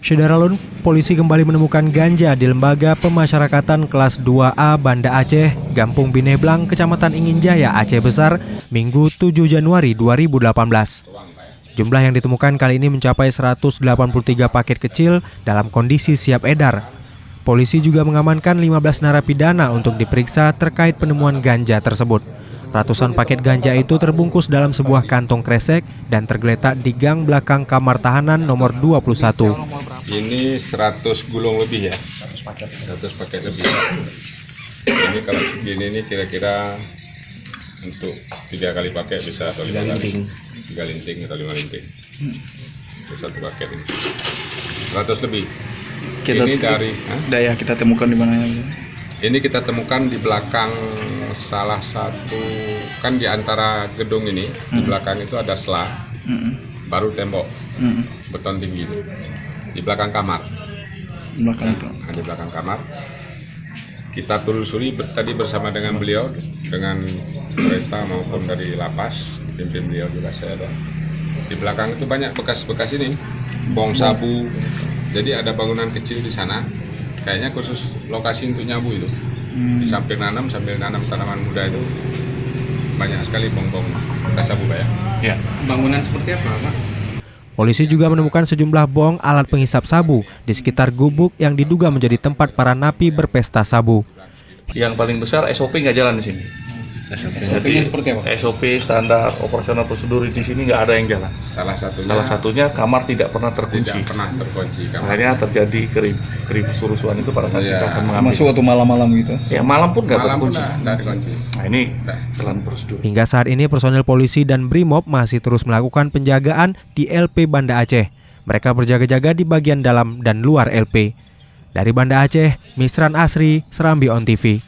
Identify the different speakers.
Speaker 1: Syederalun, polisi kembali menemukan ganja di Lembaga Pemasyarakatan Kelas 2A Banda Aceh, Gampung Bineblang, Kecamatan Inginjaya, Aceh Besar, Minggu 7 Januari 2018. Jumlah yang ditemukan kali ini mencapai 183 paket kecil dalam kondisi siap edar. Polisi juga mengamankan 15 narapidana untuk diperiksa terkait penemuan ganja tersebut. Ratusan paket ganja itu terbungkus dalam sebuah kantong kresek dan tergeletak di gang belakang kamar tahanan nomor 21.
Speaker 2: Ini 100 gulung lebih ya, 100 paket lebih. Ini kalau segini ini kira-kira untuk 3 kali pakai bisa atau 5 kali. 3 linting atau 5 linting. Satu paket ini 100 lebih. Ini dari
Speaker 3: daya kita temukan di mana?
Speaker 2: Ini kita temukan di belakang salah satu, kan di antara gedung ini, di belakang itu ada sela, baru tembok, beton tinggi itu. Di belakang kamar. Di belakang kamar. Kita telusuri tadi bersama dengan beliau, dengan Polresta maupun dari lapas, pimpin beliau juga saya ada. Di belakang itu banyak bekas-bekas ini, bong sabu. Jadi ada bangunan kecil di sana. Kayaknya khusus lokasi untuk nyabu itu. Di samping sambil nanam tanaman muda itu banyak sekali bong-bong bekas sabu ya.
Speaker 3: Ya. Bangunan seperti apa, Pak?
Speaker 1: Polisi juga menemukan sejumlah bong alat penghisap sabu di sekitar gubuk yang diduga menjadi tempat para napi berpesta sabu.
Speaker 4: Yang paling besar SOP nggak jalan di sini.
Speaker 3: SOP-nya seperti apa?
Speaker 4: SOP standar operasional prosedur di sini nggak ada yang jalan.
Speaker 2: Salah
Speaker 4: satunya kamar tidak pernah terkunci. Akhirnya terjadi keributan itu pada saat kita akan mengambil.
Speaker 3: Masuk waktu malam-malam gitu?
Speaker 4: Ya malam pun nggak terkunci. Nah ini jalan prosedur.
Speaker 1: Hingga saat ini personel polisi dan Brimob masih terus melakukan penjagaan di LP Banda Aceh. Mereka berjaga-jaga di bagian dalam dan luar LP. Dari Banda Aceh, Misran Asri, Serambi On TV.